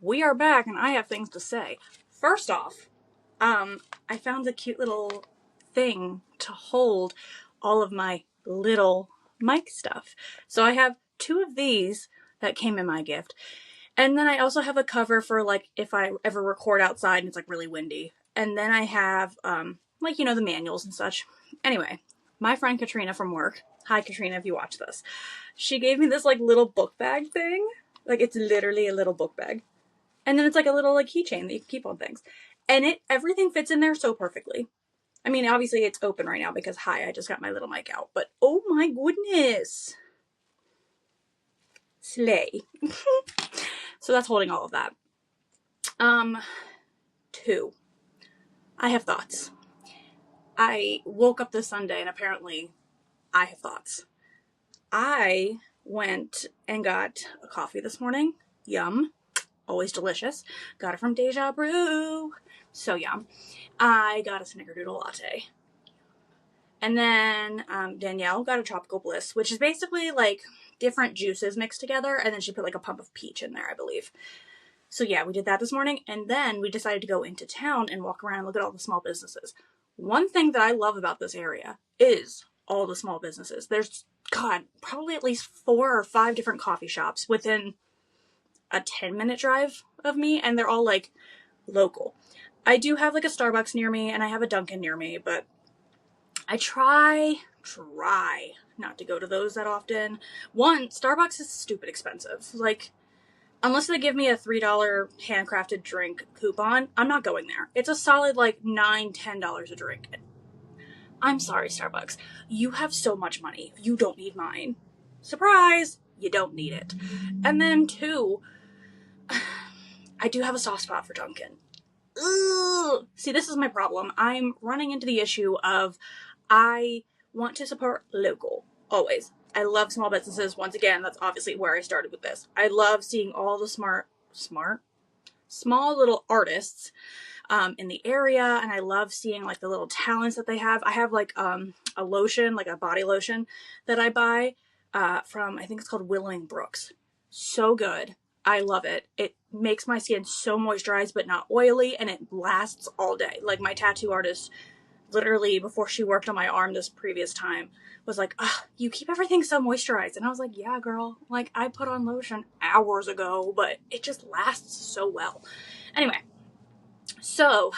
We are back and I have things to say. First off, I found a cute little thing to hold all of my little mic stuff. So I have two of these that came in my gift. And then I also have a cover for like if I ever record outside and it's like really windy. And then I have like, you know, the manuals and such. Anyway, my friend Katrina from work, hi Katrina if you watch this, she gave me this like little book bag thing. Like it's literally a little book bag. And then it's like a little like keychain that you can keep on things. And everything fits in there so perfectly. I mean, obviously it's open right now because hi, I just got my little mic out. But oh my goodness. Slay. So that's holding all of that. Two. I have thoughts. I woke up this Sunday and apparently I have thoughts. I went and got a coffee this morning. Yum. Always delicious. Got it from Deja Brew. So yum. I got a snickerdoodle latte. And then Danielle got a tropical bliss, which is basically like different juices mixed together. And then she put like a pump of peach in there, I believe. So yeah, we did that this morning. And then we decided to go into town and walk around and look at all the small businesses. One thing that I love about this area is all the small businesses. There's, God, probably at least 4 or 5 different coffee shops within a 10-minute drive of me, and they're all like local. I do have like a Starbucks near me and I have a Dunkin' near me, but I try not to go to those that often. One, Starbucks is stupid expensive. Like, unless they give me a $3 handcrafted drink coupon, I'm not going there. It's a solid like $9, $10 a drink. I'm sorry, Starbucks. You have so much money. You don't need mine. Surprise! You don't need it. And then 2, I do have a soft spot for Dunkin'. Ugh. See, this is my problem. I'm running into the issue of I want to support local, always. I love small businesses. Once again, that's obviously where I started with this. I love seeing all the small little artists in the area, and I love seeing like the little talents that they have. I have like a lotion, like a body lotion that I buy from, I think it's called Willowing Brooks. So good. I love it. It makes my skin so moisturized but not oily, and it lasts all day. Like my tattoo artist, literally before she worked on my arm this previous time, was like, you keep everything so moisturized. And I was like, yeah, girl. Like, I put on lotion hours ago, but it just lasts so well. Anyway, so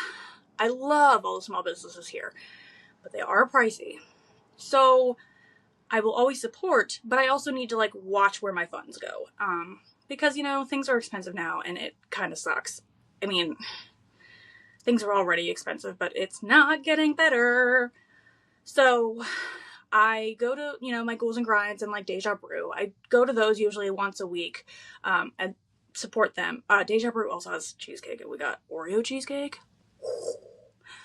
I love all the small businesses here, but they are pricey. So I will always support, but I also need to like watch where my funds go. Because, you know, things are expensive now and it kind of sucks. I mean, things are already expensive, but it's not getting better. So I go to, you know, my Ghouls and Grinds and like Deja Brew. I go to those usually once a week and support them. Deja Brew also has cheesecake, and we got Oreo cheesecake.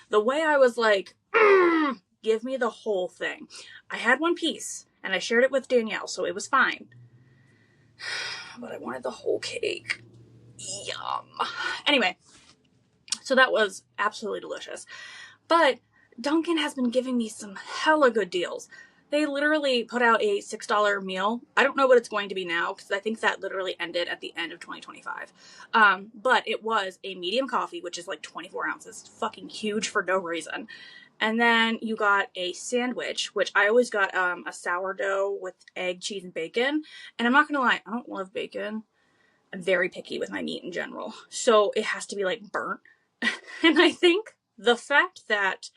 The way I was like, give me the whole thing. I had one piece and I shared it with Danielle, so it was fine. But I wanted the whole cake. Yum. Anyway, so that was absolutely delicious. But Dunkin' has been giving me some hella good deals. They literally put out a $6 meal. I don't know what it's going to be now because I think that literally ended at the end of 2025. But it was a medium coffee, which is like 24 ounces. Fucking huge for no reason. And then you got a sandwich, which I always got a sourdough with egg, cheese, and bacon. And I'm not going to lie, I don't love bacon. I'm very picky with my meat in general. So it has to be like burnt. And I think the fact that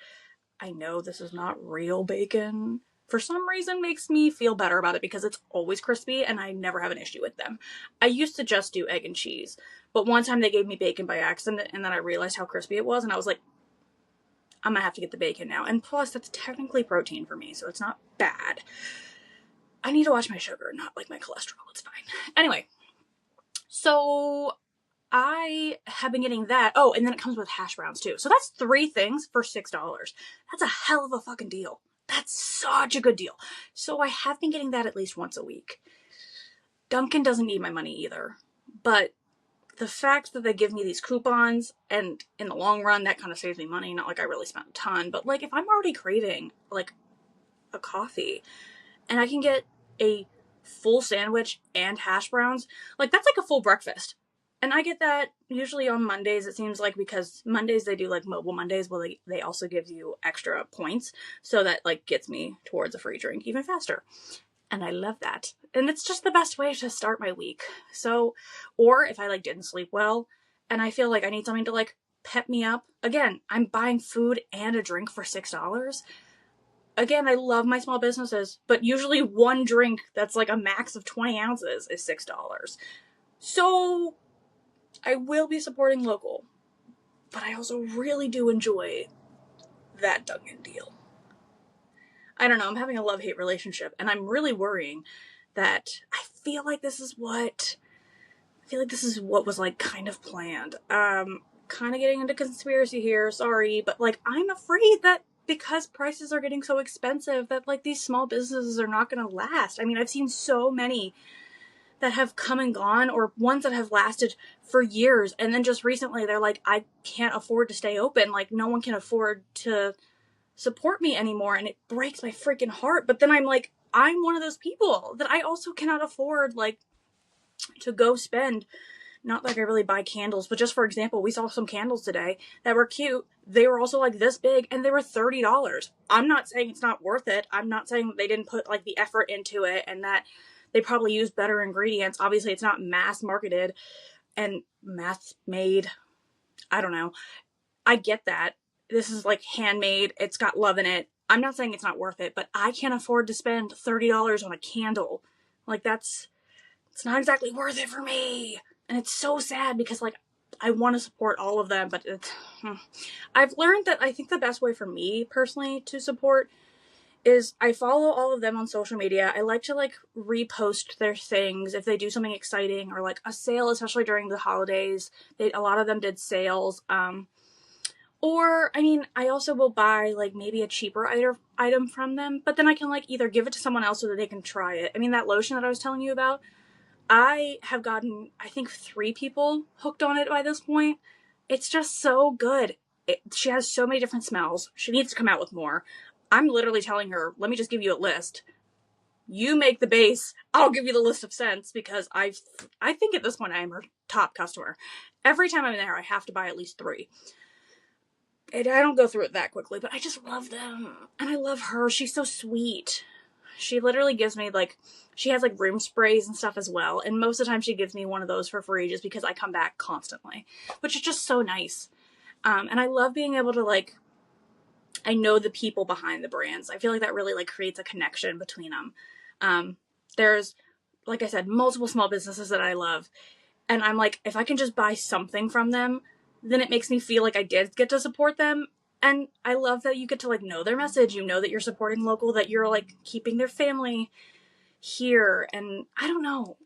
I know this is not real bacon for some reason makes me feel better about it because it's always crispy and I never have an issue with them. I used to just do egg and cheese, but one time they gave me bacon by accident and then I realized how crispy it was and I was like, I'm gonna have to get the bacon now. And plus, that's technically protein for me, so it's not bad. I need to watch my sugar, not like my cholesterol. It's fine. Anyway, so I have been getting that. Oh, and then it comes with hash browns too. So that's 3 things for $6. That's a hell of a fucking deal. That's such a good deal. So I have been getting that at least once a week. Dunkin' doesn't need my money either, but the fact that they give me these coupons, and in the long run, that kind of saves me money. Not like I really spent a ton, but like if I'm already craving like a coffee and I can get a full sandwich and hash browns, like that's like a full breakfast. And I get that usually on Mondays, it seems like, because Mondays they do like mobile Mondays. Well, they also give you extra points. So that like gets me towards a free drink even faster. And I love that. And it's just the best way to start my week. So, or if I like didn't sleep well and I feel like I need something to like pep me up, again, I'm buying food and a drink for $6. Again, I love my small businesses, but usually one drink that's like a max of 20 ounces is $6. So I will be supporting local, but I also really do enjoy that Dunkin' deal. I don't know, I'm having a love-hate relationship, and I'm really worrying that I feel like this is what was like kind of planned. Kind of getting into conspiracy here, sorry, but like I'm afraid that because prices are getting so expensive that like these small businesses are not going to last. I mean, I've seen so many that have come and gone, or ones that have lasted for years, and then just recently they're like, I can't afford to stay open, like no one can afford to support me anymore, and it breaks my freaking heart. But then I'm like, I'm one of those people that I also cannot afford like to go spend, not like I really buy candles, but just for example, we saw some candles today that were cute. They were also like this big and they were $30. I'm not saying it's not worth it. I'm not saying they didn't put like the effort into it and that they probably used better ingredients. Obviously it's not mass marketed and mass made. I don't know. I get that. This is like handmade. It's got love in it. I'm not saying it's not worth it, but I can't afford to spend $30 on a candle. Like it's not exactly worth it for me. And it's so sad because like I want to support all of them, but I've learned that I think the best way for me personally to support is I follow all of them on social media. I like to like repost their things if they do something exciting or like a sale, especially during the holidays. A lot of them did sales. Or, I mean, I also will buy like maybe a cheaper item from them, but then I can like either give it to someone else so that they can try it. I mean, that lotion that I was telling you about, I have gotten, I think, 3 people hooked on it by this point. It's just so good. She has so many different smells. She needs to come out with more. I'm literally telling her, let me just give you a list. You make the base. I'll give you the list of scents because I think at this point I am her top customer. Every time I'm there, I have to buy at least 3. And I don't go through it that quickly, but I just love them. And I love her. She's so sweet. She literally gives me like, she has like room sprays and stuff as well. And most of the time she gives me one of those for free just because I come back constantly, which is just so nice. And I love being able to like, I know the people behind the brands. I feel like that really like creates a connection between them. There's, like I said, multiple small businesses that I love. And I'm like, if I can just buy something from them, then it makes me feel like I did get to support them. And I love that you get to like know their message. You know that you're supporting local, that you're like keeping their family here. And I don't know.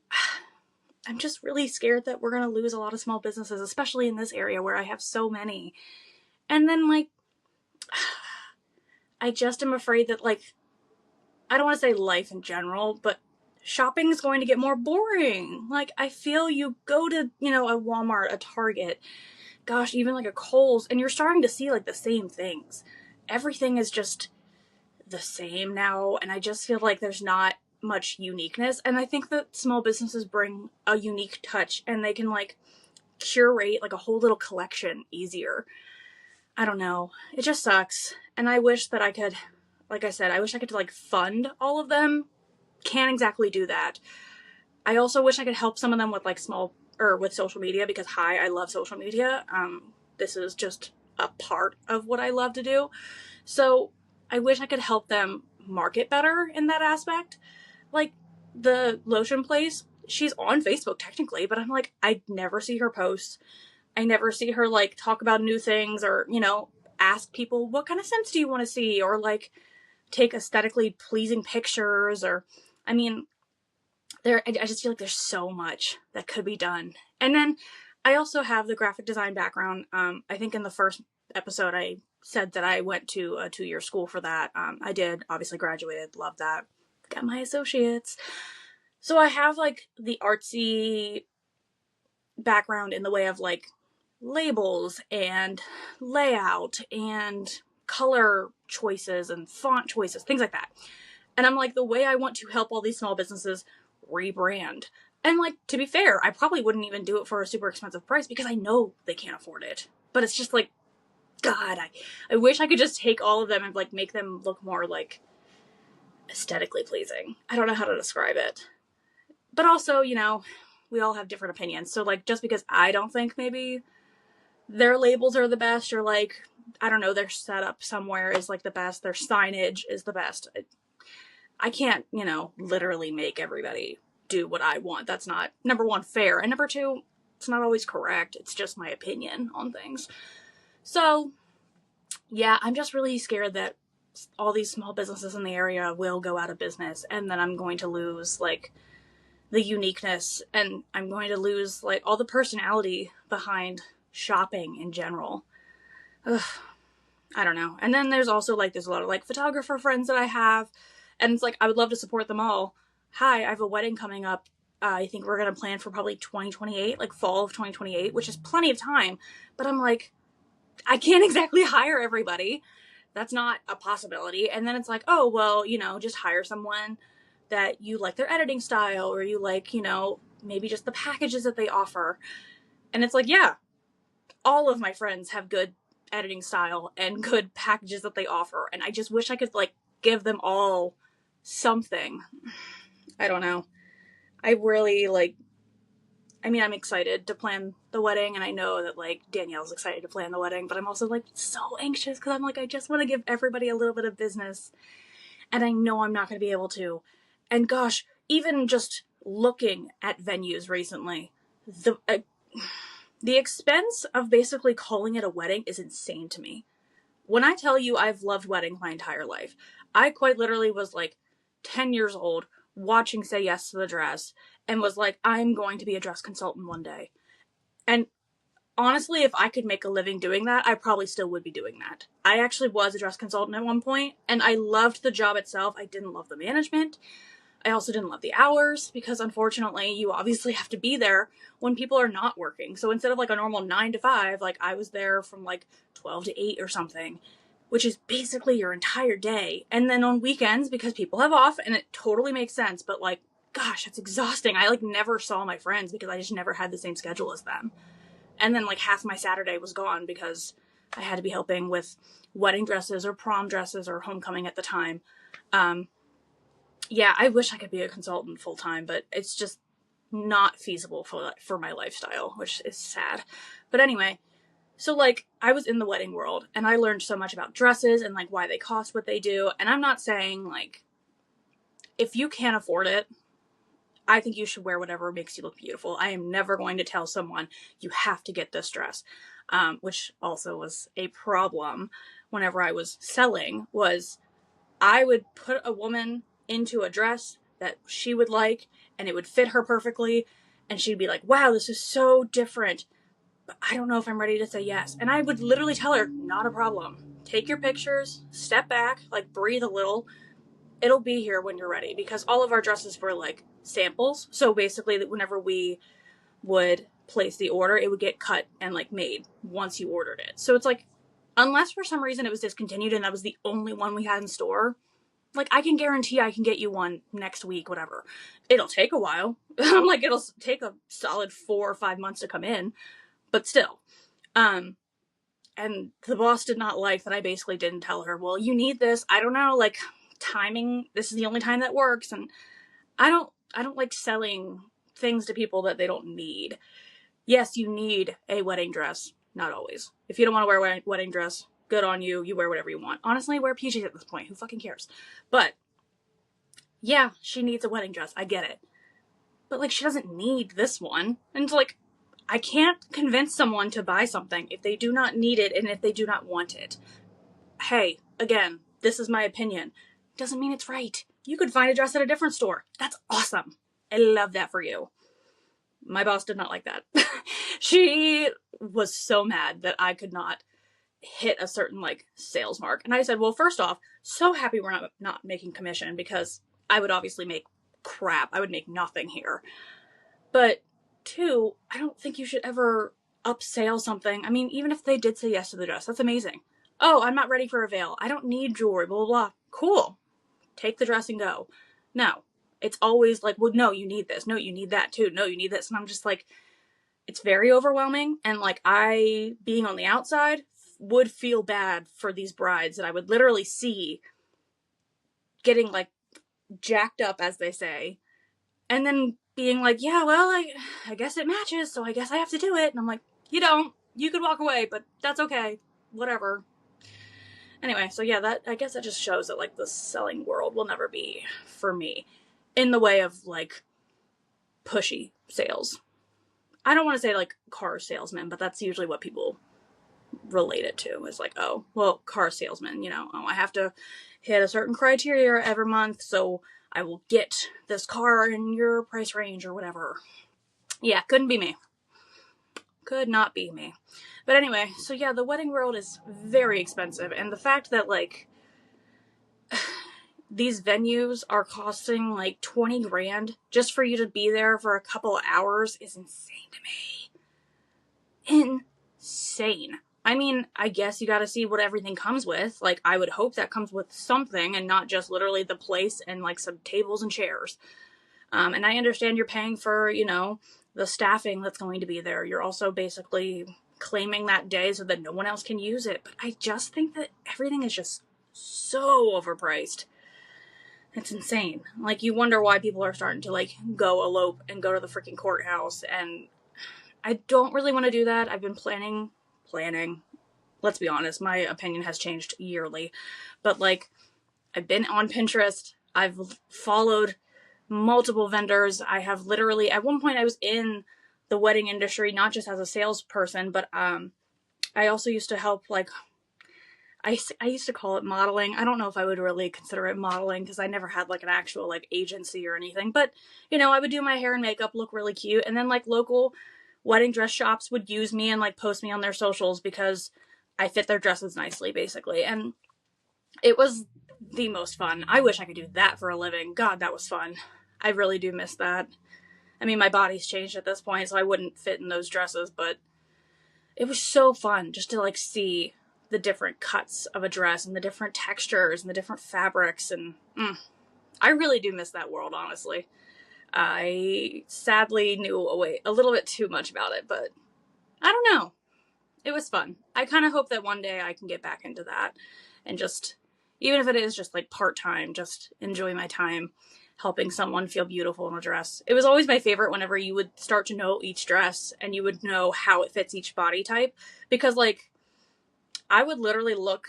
I'm just really scared that we're going to lose a lot of small businesses, especially in this area where I have so many. And then like, I just am afraid that like, I don't want to say life in general, but shopping is going to get more boring. Like I feel you go to, you know, a Walmart, a Target, gosh, even like a Kohl's, and you're starting to see like the same things. Everything is just the same now, and I just feel like there's not much uniqueness. And I think that small businesses bring a unique touch, and they can like curate like a whole little collection easier. I don't know. It just sucks. And I wish that I could, like I said, I wish I could like fund all of them. Can't exactly do that. I also wish I could help some of them with like with social media because I love social media. This is just a part of what I love to do. So I wish I could help them market better in that aspect. Like the lotion place, she's on Facebook technically, but I'm like, I never see her post. I never see her like talk about new things or, you know, ask people what kind of scents do you want to see or like take aesthetically pleasing pictures or, I mean, I just feel like there's so much that could be done. And then I also have the graphic design background. I think in the first episode I said that I went to a 2-year school for that. I did, obviously graduated, love that. Got my associates. So I have like the artsy background in the way of like labels and layout and color choices and font choices, things like that. And I'm like, the way I want to help all these small businesses rebrand. And like, to be fair, I probably wouldn't even do it for a super expensive price because I know they can't afford it. But it's just like, God, I wish I could just take all of them and like make them look more like aesthetically pleasing. I don't know how to describe it. But also, you know, we all have different opinions. So like, just because I don't think maybe their labels are the best, or like, I don't know, their setup somewhere is like the best, their signage is the best, I can't, you know, literally make everybody do what I want. That's not, number one, fair, and number two, it's not always correct. It's just my opinion on things. So yeah, I'm just really scared that all these small businesses in the area will go out of business, and then I'm going to lose like the uniqueness, and I'm going to lose like all the personality behind shopping in general. Ugh, I don't know. And then there's also like, there's a lot of like photographer friends that I have, and it's like, I would love to support them all. Hi, I have a wedding coming up. I think we're going to plan for probably 2028, like fall of 2028, which is plenty of time. But I'm like, I can't exactly hire everybody. That's not a possibility. And then it's like, oh, well, you know, just hire someone that you like their editing style, or you like, you know, maybe just the packages that they offer. And it's like, yeah, all of my friends have good editing style and good packages that they offer. And I just wish I could like give them all something. I don't know. I really like, I mean, I'm excited to plan the wedding, and I know that like Danielle's excited to plan the wedding, but I'm also like so anxious because I'm like, I just want to give everybody a little bit of business, and I know I'm not going to be able to. And gosh, even just looking at venues recently, the expense of basically calling it a wedding is insane to me. When I tell you I've loved weddings my entire life, I quite literally was like 10 years old watching Say Yes to the Dress and was like, I'm going to be a dress consultant one day. And honestly, if I could make a living doing that, I probably still would be doing that. I actually was a dress consultant at one point, and I loved the job itself. I didn't love the management. I also didn't love the hours, because unfortunately you obviously have to be there when people are not working. So instead of like a normal 9 to 5, like I was there from like 12 to 8 or something, which is basically your entire day. And then on weekends, because people have off, and it totally makes sense, but like, gosh, it's exhausting. I like never saw my friends because I just never had the same schedule as them. And then like half my Saturday was gone because I had to be helping with wedding dresses or prom dresses or homecoming at the time. Yeah, I wish I could be a consultant full time, but it's just not feasible for my lifestyle, which is sad. But anyway, so like I was in the wedding world, and I learned so much about dresses and like why they cost what they do. And I'm not saying like, if you can't afford it, I think you should wear whatever makes you look beautiful. I am never going to tell someone you have to get this dress, which also was a problem whenever I was selling. Was I would put a woman into a dress that she would like, and it would fit her perfectly, and she'd be like, wow, this is so different, but I don't know if I'm ready to say yes. And I would literally tell her, not a problem. Take your pictures, step back, like breathe a little. It'll be here when you're ready, because all of our dresses were like samples. So basically whenever we would place the order, it would get cut and like made once you ordered it. So it's like, unless for some reason it was discontinued and that was the only one we had in store, like I can guarantee I can get you one next week, whatever. It'll take a while. I'm like, it'll take a solid 4 or 5 months to come in, but still. And the boss did not like that I basically didn't tell her, well, you need this. I don't know, like timing, this is the only time that works. And I don't like selling things to people that they don't need. Yes, you need a wedding dress. Not always. If you don't want to wear a wedding dress, good on you. You wear whatever you want. Honestly, wear PJs at this point. Who fucking cares? But yeah, she needs a wedding dress. I get it. But like, she doesn't need this one. And like, I can't convince someone to buy something if they do not need it and if they do not want it. Hey, again, this is my opinion. Doesn't mean it's right. You could find a dress at a different store. That's awesome. I love that for you. My boss did not like that. She was so mad that I could not hit a certain like sales mark. And I said, well, first off, so happy we're not making commission, because I would obviously make crap. I would make nothing here. But two, I don't think you should ever upsell something. I mean, even if they did say yes to the dress, that's amazing. Oh, I'm not ready for a veil. I don't need jewelry, blah, blah, blah. Cool. Take the dress and go. No. It's always like, well, no, you need this. No, you need that too. No, you need this. And I'm just like, it's very overwhelming. And like, I, being on the outside, would feel bad for these brides that I would literally see getting like jacked up, as they say, and then being like, yeah, well, I guess it matches, so I guess I have to do it. And I'm like, you don't. You could walk away, but that's okay. Whatever. Anyway, so yeah, that, I guess that just shows that like the selling world will never be for me in the way of like pushy sales. I don't want to say like car salesman, but that's usually what people relate it to, is like, oh, well, car salesman, you know, oh, I have to hit a certain criteria every month, so I will get this car in your price range or whatever. Yeah, couldn't be me. Could not be me. But anyway, so yeah, the wedding world is very expensive, and the fact that like these venues are costing like 20 grand just for you to be there for a couple of hours is insane to me. Insane. I mean, I guess you gotta see what everything comes with. Like, I would hope that comes with something and not just literally the place and like some tables and chairs. And I understand you're paying for, you know, the staffing that's going to be there. You're also basically claiming that day so that no one else can use it. But I just think that everything is just so overpriced. It's insane. Like, you wonder why people are starting to like go elope and go to the freaking courthouse. And I don't really want to do that. I've been planning. Let's be honest, my opinion has changed yearly. But like, I've been on Pinterest. I've followed multiple vendors. I have literally, at one point I was in the wedding industry, not just as a salesperson, but I also used to help, like, I used to call it modeling. I don't know if I would really consider it modeling because I never had like an actual like agency or anything, but you know, I would do my hair and makeup, look really cute, and then like local wedding dress shops would use me and like post me on their socials because I fit their dresses nicely, basically. And it was the most fun. I wish I could do that for a living. God, that was fun. I really do miss that. I mean, my body's changed at this point, so I wouldn't fit in those dresses, but it was so fun just to like see the different cuts of a dress and the different textures and the different fabrics. And I really do miss that world, honestly. I sadly knew a little bit too much about it, but I don't know. It was fun. I kind of hope that one day I can get back into that and just, even if it is just like part-time, just enjoy my time helping someone feel beautiful in a dress. It was always my favorite whenever you would start to know each dress and you would know how it fits each body type, because like I would literally look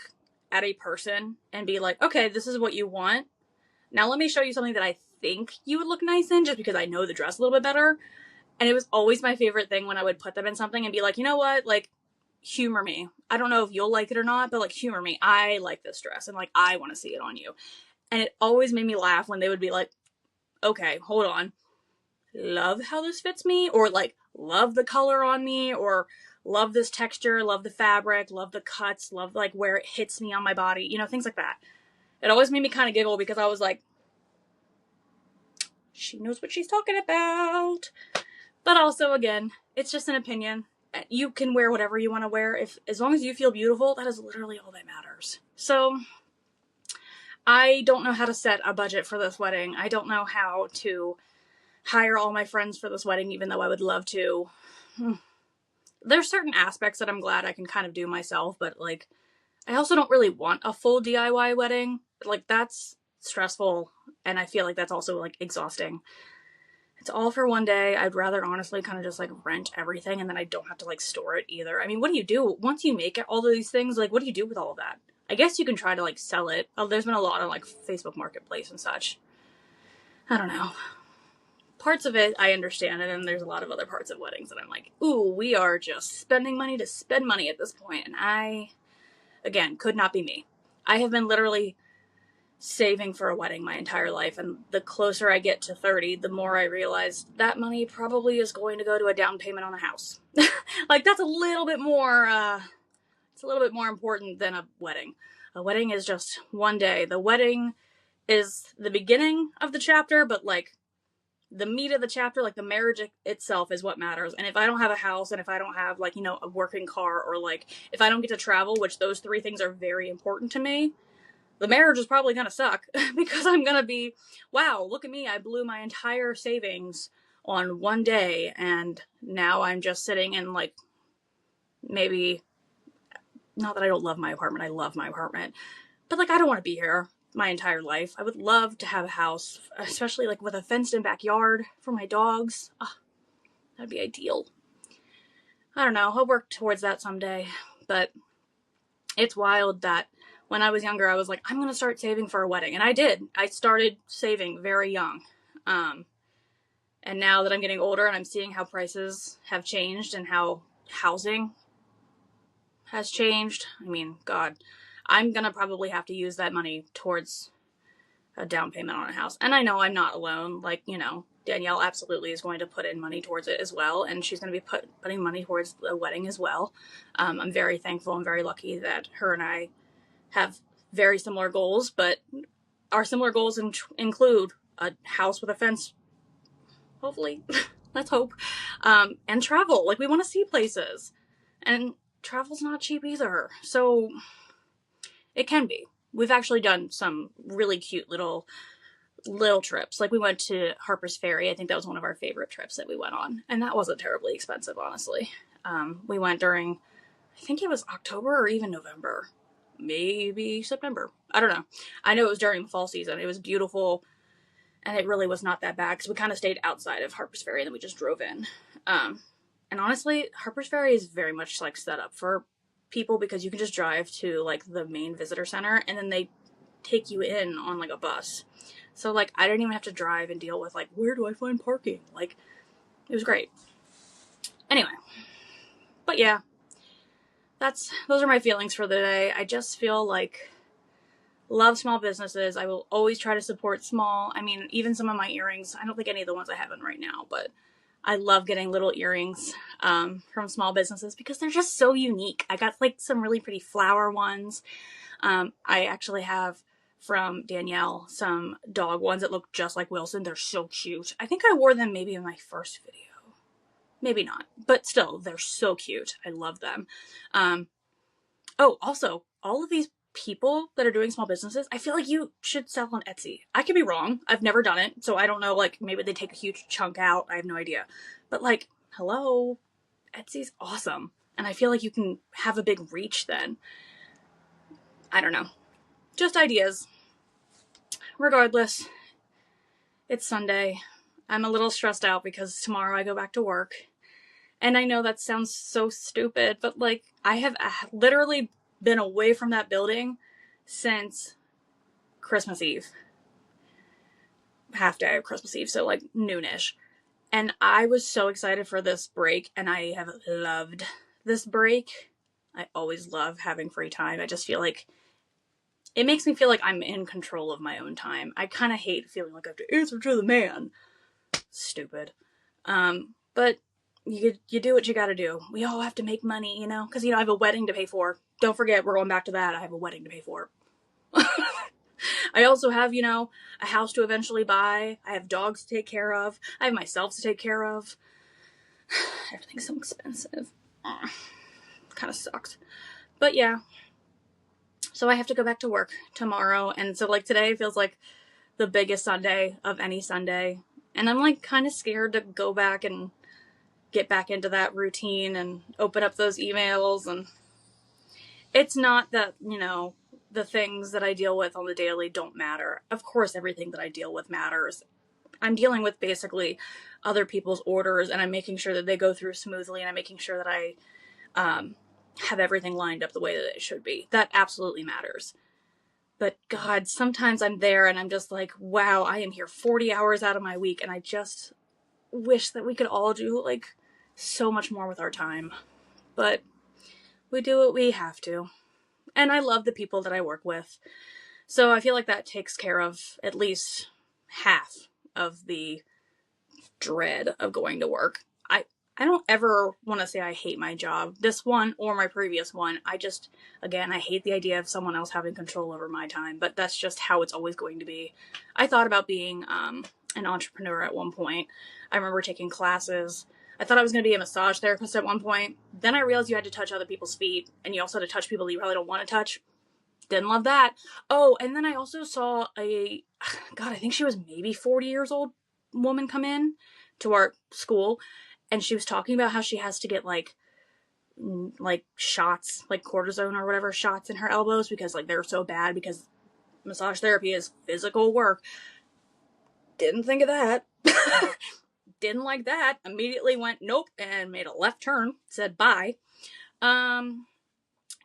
at a person and be like, okay, this is what you want. Now let me show you something that I think you would look nice in, just because I know the dress a little bit better. And it was always my favorite thing when I would put them in something and be like, you know what, like, humor me. I don't know if you'll like it or not, but like, humor me. I like this dress and like I want to see it on you. And it always made me laugh when they would be like, okay, hold on, love how this fits me, or like love the color on me, or love this texture, love the fabric, love the cuts, love like where it hits me on my body, you know, things like that. It always made me kind of giggle because I was like, she knows what she's talking about. But also, again, it's just an opinion. You can wear whatever you want to wear. As long as you feel beautiful, that is literally all that matters. So I don't know how to set a budget for this wedding. I don't know how to hire all my friends for this wedding, even though I would love to. There's certain aspects that I'm glad I can kind of do myself, but like, I also don't really want a full DIY wedding. Like, that's stressful, and I feel like that's also like exhausting. It's all for one day. I'd rather honestly kind of just like rent everything, and then I don't have to like store it either. I mean, what do you do once you make it, all of these things? Like, what do you do with all of that? I guess you can try to like sell it. Oh, there's been a lot on like Facebook Marketplace and such. I don't know. Parts of it I understand, and then there's a lot of other parts of weddings that I'm like, ooh, we are just spending money to spend money at this point. And I, again, could not be me. I have been literally saving for a wedding my entire life, and the closer I get to 30, the more I realize that money probably is going to go to a down payment on a house. Like, that's a little bit more, it's a little bit more important than a wedding. A wedding is just one day. The wedding is the beginning of the chapter, but like the meat of the chapter, like the marriage itself, is what matters. And if I don't have a house, and if I don't have like, you know, a working car, or like if I don't get to travel, which those three things are very important to me, the marriage is probably going to suck because I'm going to be, wow, look at me. I blew my entire savings on one day, and now I'm just sitting in, like, maybe, not that I don't love my apartment. I love my apartment. But, like, I don't want to be here my entire life. I would love to have a house, especially, like, with a fenced-in backyard for my dogs. Oh, that'd be ideal. I don't know. I'll work towards that someday. But it's wild that when I was younger, I was like, I'm going to start saving for a wedding. And I did. I started saving very young. And now that I'm getting older and I'm seeing how prices have changed and how housing has changed, I mean, God, I'm going to probably have to use that money towards a down payment on a house. And I know I'm not alone. Like, you know, Danielle absolutely is going to put in money towards it as well. And she's going to be putting money towards the wedding as well. I'm very thankful and very lucky that her and I have very similar goals, but our similar goals include a house with a fence, hopefully, let's hope, and travel. Like, we want to see places, and travel's not cheap either, so it can be. We've actually done some really cute little trips. Like, we went to Harper's Ferry. I think that was one of our favorite trips that we went on, and that wasn't terribly expensive, honestly. We went during, I think it was October or even November, maybe September. I don't know. I know it was during the fall season. It was beautiful, and it really was not that bad because we kind of stayed outside of Harper's Ferry and then we just drove in. And honestly, Harper's Ferry is very much like set up for people because you can just drive to like the main visitor center and then they take you in on like a bus. So like I didn't even have to drive and deal with like, where do I find parking? Like, it was great. Anyway, but yeah, those are my feelings for the day. I just feel like love small businesses. I will always try to support small. I mean, even some of my earrings, I don't think any of the ones I have in right now, but I love getting little earrings from small businesses because they're just so unique. I got like some really pretty flower ones. I actually have from Danielle some dog ones that look just like Wilson. They're so cute. I think I wore them maybe in my first video. Maybe not, but still, they're so cute. I love them. Also, all of these people that are doing small businesses, I feel like you should sell on Etsy. I could be wrong. I've never done it, so I don't know, like, maybe they take a huge chunk out. I have no idea. But, like, hello, Etsy's awesome. And I feel like you can have a big reach then. I don't know. Just ideas. Regardless, it's Sunday. I'm a little stressed out because tomorrow I go back to work. And I know that sounds so stupid, but, like, I have literally been away from that building since Christmas Eve. Half day of Christmas Eve, so, like, noonish. And I was so excited for this break, and I have loved this break. I always love having free time. I just feel like it makes me feel like I'm in control of my own time. I kind of hate feeling like I have to answer to the man. Stupid. But you do what you gotta do. We all have to make money, you know? Because, you know, I have a wedding to pay for. Don't forget, we're going back to that. I have a wedding to pay for. I also have, you know, a house to eventually buy. I have dogs to take care of. I have myself to take care of. Everything's so expensive. Kind of sucks. But yeah. So I have to go back to work tomorrow. And so, like, today feels like the biggest Sunday of any Sunday. And I'm, like, kind of scared to go back and get back into that routine and open up those emails. And it's not that, you know, the things that I deal with on the daily don't matter. Of course, everything that I deal with matters. I'm dealing with basically other people's orders, and I'm making sure that they go through smoothly, and I'm making sure that I have everything lined up the way that it should be. That absolutely matters. But God, sometimes I'm there and I'm just like, wow, I am here 40 hours out of my week, and I just wish that we could all do like so much more with our time. But we do what we have to. And I love the people that I work with. So I feel like that takes care of at least half of the dread of going to work. I don't ever want to say I hate my job, this one or my previous one. I just, again, I hate the idea of someone else having control over my time, but that's just how it's always going to be. I thought about being an entrepreneur at one point. I remember taking classes. I thought I was going to be a massage therapist at one point. Then I realized you had to touch other people's feet, and you also had to touch people that you probably don't want to touch. Didn't love that. Oh, and then I also saw God, I think she was maybe 40 years old woman come in to our school, and she was talking about how she has to get like shots, like cortisone or whatever shots in her elbows because like they're so bad because massage therapy is physical work. Didn't think of that. Didn't like that. Immediately went nope and made a left turn. Said bye. Kind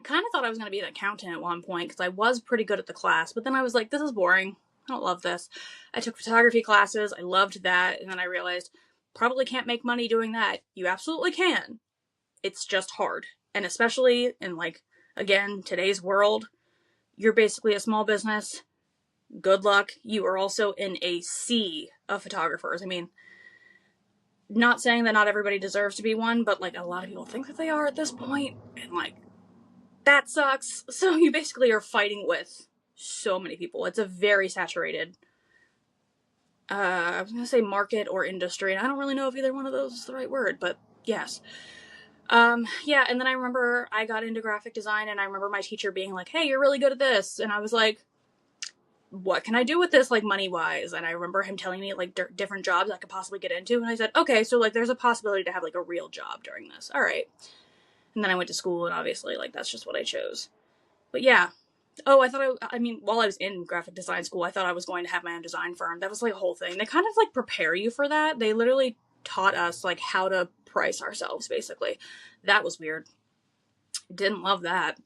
of thought I was going to be an accountant at one point because I was pretty good at the class, but then I was like, this is boring. I don't love this. I took photography classes. I loved that. And then I realized probably can't make money doing that. You absolutely can. It's just hard. And especially in like, again, today's world, you're basically a small business. Good luck. You are also in a sea of photographers. I mean, not saying that not everybody deserves to be one, but like a lot of people think that they are at this point, and like that sucks. So you basically are fighting with so many people. It's a very saturated I was gonna say market or industry, and I don't really know if either one of those is the right word, but yes. Yeah, and then I remember I got into graphic design, and I remember my teacher being like, hey, you're really good at this, and I was like, what can I do with this, like, money-wise? And I remember him telling me, like, different jobs I could possibly get into, and I said, okay, so, like, there's a possibility to have, like, a real job during this. All right. And then I went to school, and obviously, like, that's just what I chose. But yeah. Oh, I mean, while I was in graphic design school, I thought I was going to have my own design firm. That was, like, a whole thing. They kind of, like, prepare you for that. They literally taught us, like, how to price ourselves, basically. That was weird. Didn't love that.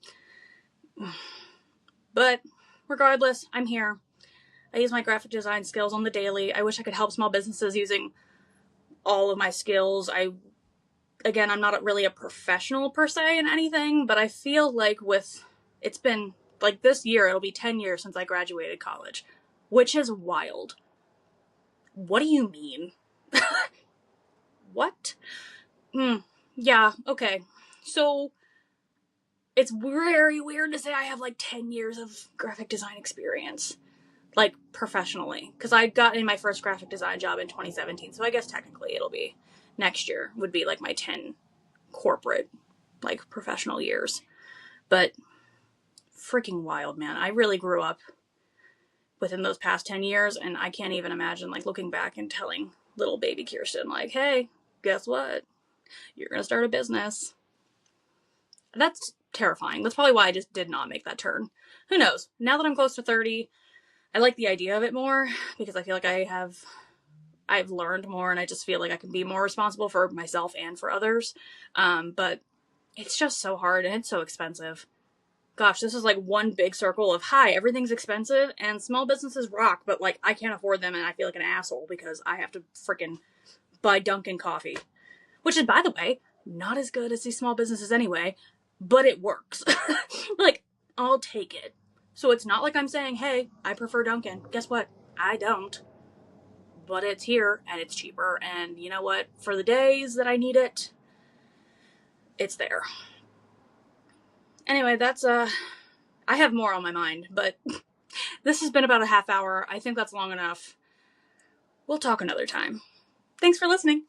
But regardless, I'm here. I use my graphic design skills on the daily. I wish I could help small businesses using all of my skills. Again, I'm not really a professional per se in anything, but I feel like it's been like this year, it'll be 10 years since I graduated college, which is wild. What do you mean? What? Yeah, okay. So it's very weird to say I have like 10 years of graphic design experience, like professionally, because I got in my first graphic design job in 2017. So I guess technically it'll be next year would be like my 10 corporate, like professional years. But freaking wild, man. I really grew up within those past 10 years, and I can't even imagine like looking back and telling little baby Kirsten, like, hey, guess what? You're going to start a business. That's terrifying. That's probably why I just did not make that turn. Who knows? Now that I'm close to 30, I like the idea of it more because I feel like I've learned more, and I just feel like I can be more responsible for myself and for others. But it's just so hard, and it's so expensive. Gosh, this is like one big circle of, hi, everything's expensive and small businesses rock, but like I can't afford them and I feel like an asshole because I have to freaking buy Dunkin' coffee. Which is, by the way, not as good as these small businesses anyway, but it works. Like, I'll take it. So it's not like I'm saying, hey, I prefer Dunkin'. Guess what? I don't. But it's here and it's cheaper, and you know what? For the days that I need it, it's there. Anyway, that's I have more on my mind, but this has been about a half hour. I think that's long enough. We'll talk another time. Thanks for listening.